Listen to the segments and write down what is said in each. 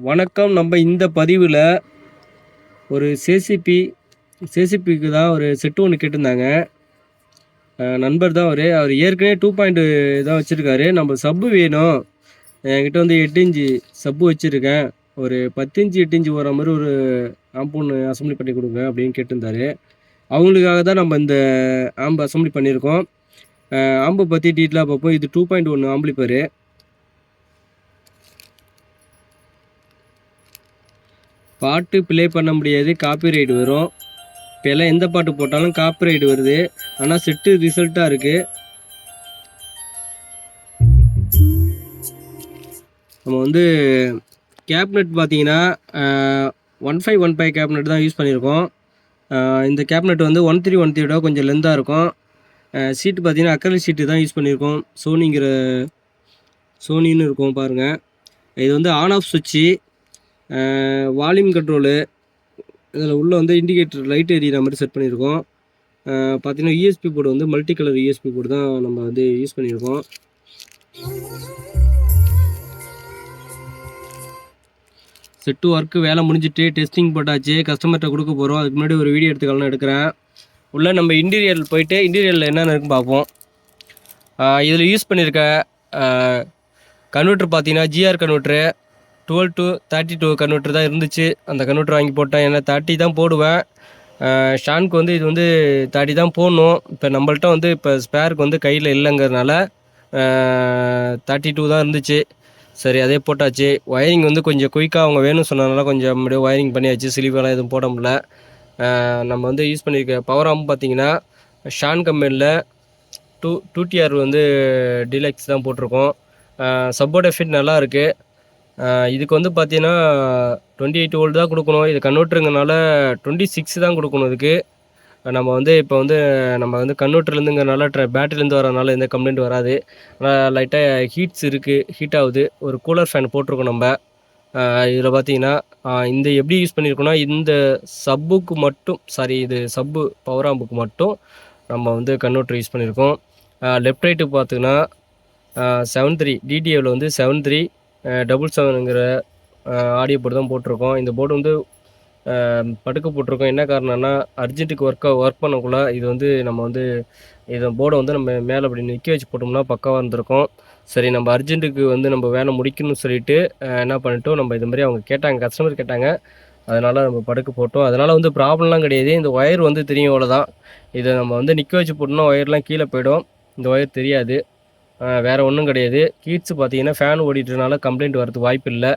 வணக்கம். நம்ம இந்த பதிவில் ஒரு சேசிபிக்கு தான் ஒரு செட்டு ஒன்று கேட்டிருந்தாங்க. நண்பர் தான் அவர் ஏற்கனவே 2.2 தான் வச்சுருக்காரு. நம்ம சப்பு வேணும், என்கிட்ட வந்து 8 இன்ச்சு சப்பு வச்சுருக்கேன், ஒரு 10 இன்ச்சு 8 இன்ச்சு வர மாதிரி ஒரு ஆம்ப் ஒன்று அசம்பிளி பண்ணி கொடுங்க அப்படின்னு கேட்டிருந்தாரு. அவங்களுக்காக தான் நம்ம இந்த ஆம்பு அசம்பிளி பண்ணியிருக்கோம். ஆம்பை பற்றி டீட்டெயிலாக பார்ப்போம். இது 2.1 ஆம்பிளிஃபையரு. பாட்டு ப்ளே பண்ண முடியாது, காப்பிரைட் வரும். இப்போ எல்லாம் எந்த பாட்டு போட்டாலும் காப்பிரைட் வருது. ஆனால் செட்டு ரிசல்ட்டாக இருக்குது. நம்ம வந்து கேப்னெட் பார்த்தீங்கன்னா 1515 கேப்னெட் தான் யூஸ் பண்ணியிருக்கோம். இந்த கேப்னெட் வந்து 1313 கொஞ்சம் லென்த்தாக இருக்கும். சீட்டு பார்த்தீங்கன்னா அக்ரலிக் சீட்டு தான் யூஸ் பண்ணியிருக்கோம். சோனின்னு இருக்கும் பாருங்கள். இது வந்து ஆன் ஆஃப் சுவிட்சு, வால்யூம் கண்ட்ரோலு, இதில் உள்ளே வந்து இண்டிகேட்டர் லைட் எரியிற மாதிரி செட் பண்ணியிருக்கோம். பார்த்தீங்கன்னா யூஎஸ்பி போர்டு வந்து மல்டி கலர் யூஎஸ்பி போர்டு தான் நம்ம வந்து யூஸ் பண்ணியிருக்கோம். செட்டு ஒர்க்கு வேலை முடிஞ்சிட்டு டெஸ்டிங் போட்டாச்சு, கஸ்டமர்கிட்ட கொடுக்க போகிறோம். அதுக்கு முன்னாடி ஒரு வீடியோ எடுத்துக்கலாம் எடுக்கிறேன். உள்ளே நம்ம இன்டீரியர் போயிட்டு இன்டீரியரில் என்னென்ன இருக்குன்னு பார்ப்போம். இதில் யூஸ் பண்ணியிருக்க கன்வெர்ட்ரு பார்த்தீங்கன்னா ஜிஆர் கன்வெர்ட்ரு 12 to 32 கன்வெர்ட்ரு தான் இருந்துச்சு. அந்த கன்வெர்ட்ரு வாங்கி போட்டேன். ஏன்னா 30 தான் போடுவேன். ஷானுக்கு வந்து இது வந்து 30 தான் போடணும். இப்போ நம்மள்ட்ட வந்து இப்போ ஸ்பேருக்கு வந்து கையில் இல்லைங்கிறதுனால 32 தான் இருந்துச்சு. சரி, அதே போட்டாச்சு. ஒயரிங் வந்து கொஞ்சம் குயிக்காக அவங்க வேணும்னு சொன்னதுனால கொஞ்சம் அப்படியே ஒயரிங் பண்ணியாச்சு. சிலிவெல்லாம் எதுவும் போட முடியல. நம்ம வந்து யூஸ் பண்ணியிருக்க பவர் ஆம்ப் பார்த்தீங்கன்னா ஷான் கம்பெனியில் 2TR வந்து டீலக்ஸ் தான் போட்டிருக்கோம். சப்போர்ட் எஃபெக்ட் நல்லா இருக்குது. இதுக்கு வந்து பார்த்தீங்கன்னா 28 வோல்ட் தான் கொடுக்கணும். இது கன்வெர்ட்டருங்கனால 26 தான் கொடுக்கணும். இதுக்கு நம்ம வந்து இப்போ வந்து நம்ம வந்து கன்வெர்ட்டர்லேருந்துங்கிறனால பேட்டரிலேருந்து வரனால எந்த கம்ப்ளைண்ட் வராது. ஆனால் லைட்டாக ஹீட் ஆகுது. ஒரு கூலர் ஃபேன் போட்டிருக்கோம் நம்ம. இதில் பார்த்தீங்கன்னா இந்த எப்படி யூஸ் பண்ணியிருக்கோன்னா, இந்த சப்புக்கு மட்டும் இது சப்பு பவர் ஆம்புக்கு மட்டும் நம்ம வந்து கன்வெர்ட்டர் யூஸ் பண்ணியிருக்கோம். லெஃப்ட் ரைட்டுக்கு பார்த்தீங்கன்னா 73 டிடிஏவில் வந்து 7377ங்கிற ஆடியோ போர்டு தான் போட்டிருக்கோம். இந்த போர்டு வந்து படுக்க போட்டிருக்கோம். என்ன காரணம்னா, அர்ஜென்ட்டுக்கு ஒர்க் பண்ணக்குள்ள இது வந்து நம்ம வந்து இந்த போர்டை வந்து நம்ம மேலே அப்படி நிற்க வச்சு போட்டோம்னா பக்காவாக இருந்திருக்கும். சரி, நம்ம அர்ஜென்ட்டுக்கு வந்து நம்ம வேலை முடிக்கணும்னு சொல்லிட்டு என்ன பண்ணிட்டோம், நம்ம இது மாதிரி அவங்க கேட்டாங்க, கஸ்டமர் கேட்டாங்க, அதனால் நம்ம படுக்க போட்டோம். அதனால் வந்து ப்ராப்ளம்லாம் கிடையாது. இந்த ஒயர் வந்து தெரியும், அவ்வளோதான். இதை நம்ம வந்து நிற்க வச்சு போட்டோம்னா ஒயர்லாம் கீழே போயிடும். இந்த ஒயர் தெரியாது, வேறு ஒன்றும் கிடையாது. ஹீட்ஸு பார்த்தீங்கன்னா ஃபேன் ஓடிட்டுனால கம்ப்ளைண்ட் வரதுக்கு வாய்ப்பு இல்லை.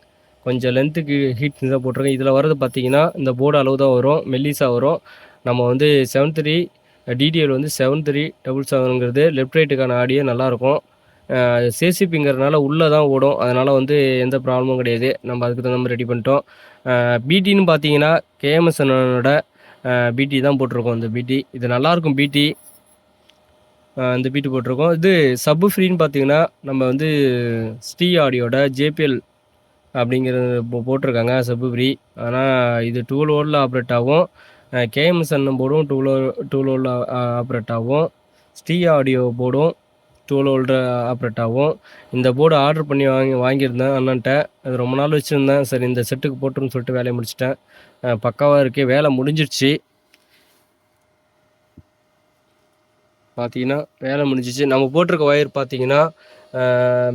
கொஞ்சம் லென்த்துக்கு ஹீட் தான் போட்டிருக்கேன். இதில் வரது பார்த்தீங்கன்னா இந்த போர்டு அளவு தான் வரும், மெல்லிஸாக வரும். நம்ம வந்து 73 டிடிஎல் வந்து 7377ங்கிறது லெஃப்ட் ரைட்டுக்கான ஆடியோ நல்லாயிருக்கும். சேசிபிங்கிறதுனால உள்ளே தான் ஓடும். அதனால் வந்து எந்த ப்ராப்ளமும் கிடையாது. நம்ம அதுக்கு தகுந்த மாதிரி ரெடி பண்ணிட்டோம். பிடின்னு பார்த்தீங்கன்னா கேஎம்எஸ்என்னோட பிடி தான் போட்டிருக்கோம். இந்த பிடி இது நல்லாயிருக்கும். பிடி இந்த பீட்டு போட்டிருக்கோம். இது சப்பு ஃப்ரீன்னு பார்த்தீங்கன்னா நம்ம வந்து ஸ்ரீ ஆடியோட ஜேபிஎல் அப்படிங்கிறது போட்டிருக்காங்க சப்பு ஃப்ரீ. ஆனால் இது 12 வோல்ட்டில் ஆப்ரேட் ஆகும். கேஎம்எஸ்என் போர்டும் 12 வோல்ட் ஆப்ரேட் ஆகும். ஸ்ரீ ஆடியோ போர்டும் 12 வோல்ட் ஆப்ரேட் ஆகும். இந்த போர்டு ஆர்டர் பண்ணி வாங்கியிருந்தேன் அண்ணன்ட்ட. அது ரொம்ப நாள் வச்சுருந்தேன். சரி, இந்த செட்டுக்கு போட்டுருன்னு சொல்லிட்டு வேலையை முடிச்சிட்டேன். பக்காவாக இருக்குது. வேலை முடிஞ்சிடுச்சு. பார்த்தீங்கன்னா வேலை முடிஞ்சிச்சு. நம்ம போட்டிருக்க ஒயர் பார்த்தீங்கன்னா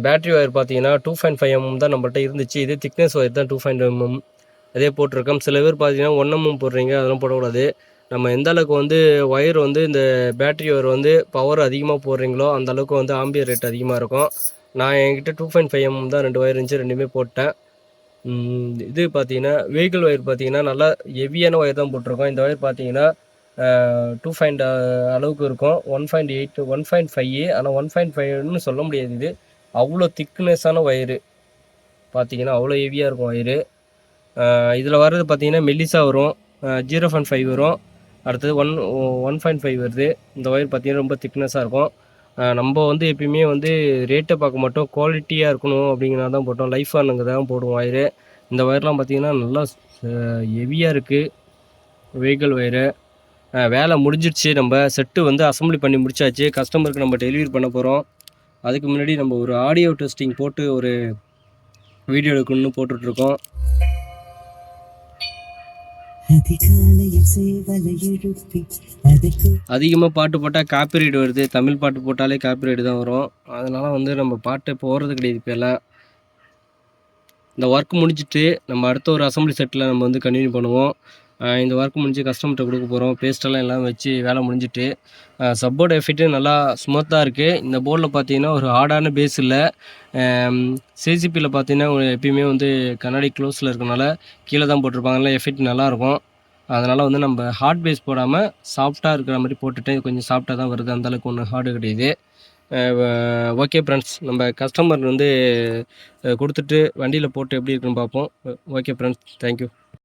பேட்ரி ஒயர் பார்த்தீங்கன்னா 2.5 mm தான் நம்மள்ட்ட இருந்துச்சு. இது திக்னஸ் ஒயர் தான் 2.5 mm அதே போட்டிருக்கோம். சில பேர் பார்த்தீங்கன்னா 1 mm போடுறீங்க, அதெல்லாம் போடக்கூடாது. நம்ம எந்த அளவுக்கு வந்து ஒயர் வந்து இந்த பேட்ரி ஒயர் வந்து பவர் அதிகமாக போடுறீங்களோ அந்த அளவுக்கு வந்து ஆம்பியர் ரேட் அதிகமாக இருக்கும். நான் என்கிட்ட 2.5 mm தான் 2 ஒயர் இருந்துச்சு, ரெண்டுமே போட்டேன். இது பார்த்தீங்கன்னா வெஹிக்கிள் ஒயர் பார்த்தீங்கன்னா நல்லா ஹெவியான ஒயர் தான் போட்டிருக்கோம். இந்த ஒயர் பார்த்தீங்கன்னா 2.5 அளவுக்கு இருக்கும். 1.8 1.5 ஆனால் 1.5ன்னு சொல்ல முடியாது. இது அவ்வளோ திக்னஸான ஒயரு பார்த்தீங்கன்னா, அவ்வளோ ஹெவியாக இருக்கும் ஒயரு. இதில் வர்றது பார்த்தீங்கன்னா மெல்லிஸாக வரும், 0.5 வரும், அடுத்தது 1.5 வருது. இந்த ஒயர் பார்த்தீங்கன்னா ரொம்ப திக்னஸாக இருக்கும். நம்ம வந்து எப்பயுமே வந்து ரேட்டை பார்க்க மாட்டோம், குவாலிட்டியாக இருக்கணும் அப்படிங்கிறனா தான் போட்டோம். லைஃப் ஆனுங்க தான் போடுவோம் ஒயரு. இந்த ஒயர்லாம் பார்த்தீங்கன்னா நல்லா ஹெவியாக இருக்குது வெஹிக்கிள் ஒயரு. வேலை முடிஞ்சிடுச்சு. நம்ம செட்டு வந்து அசம்பிளி பண்ணி முடிச்சாச்சு. கஸ்டமருக்கு நம்ம டெலிவரி பண்ண போகிறோம். அதுக்கு முன்னாடி நம்ம ஒரு ஆடியோ டெஸ்டிங் போட்டு ஒரு வீடியோ எடுக்கணும்னு போட்டுட்ருக்கோம். அதிகமாக பாட்டு போட்டால் காப்பிரைட் வருது. தமிழ் பாட்டு போட்டாலே காப்பிரைட் தான் வரும். அதனால் வந்து நம்ம பாட்டு போடுறது கிடையாது இப்போல்லாம். இந்த ஒர்க் முடிச்சுட்டு நம்ம அடுத்த ஒரு அசம்பிளி செட்டில் நம்ம வந்து கண்டினியூ பண்ணுவோம். இந்த ஒர்க் முடிஞ்சு கஸ்டமர்கிட்ட கொடுக்க போகிறோம். பேஸ்ட்டெல்லாம் எல்லாம் வச்சு வேலை முடிஞ்சுட்டு சப்போர்ட் எஃபெக்ட்டு நல்லா ஸ்மூத்தாக இருக்குது. இந்த போர்டில் பார்த்தீங்கன்னா ஒரு ஹார்டான பேஸ் இல்லை. சிசிபியில் பார்த்தீங்கன்னா எப்பயுமே வந்து கண்ணாடி க்ளோஸில் இருக்கனால கீழே தான் போட்டிருப்பாங்க. நல்லா எஃபெக்ட் நல்லாயிருக்கும். அதனால் வந்து நம்ம ஹார்ட் பேஸ் போடாமல் சாஃப்டாக இருக்கிற மாதிரி போட்டுட்டு கொஞ்சம் சாஃப்டாக தான் வருது. அந்தளவுக்கு ஒன்றும் ஹார்டு கிடையாது. ஓகே ஃப்ரெண்ட்ஸ், நம்ம கஸ்டமர் வந்து கொடுத்துட்டு வண்டியில் போட்டு எப்படி இருக்குன்னு பார்ப்போம். Okay friends, thank you.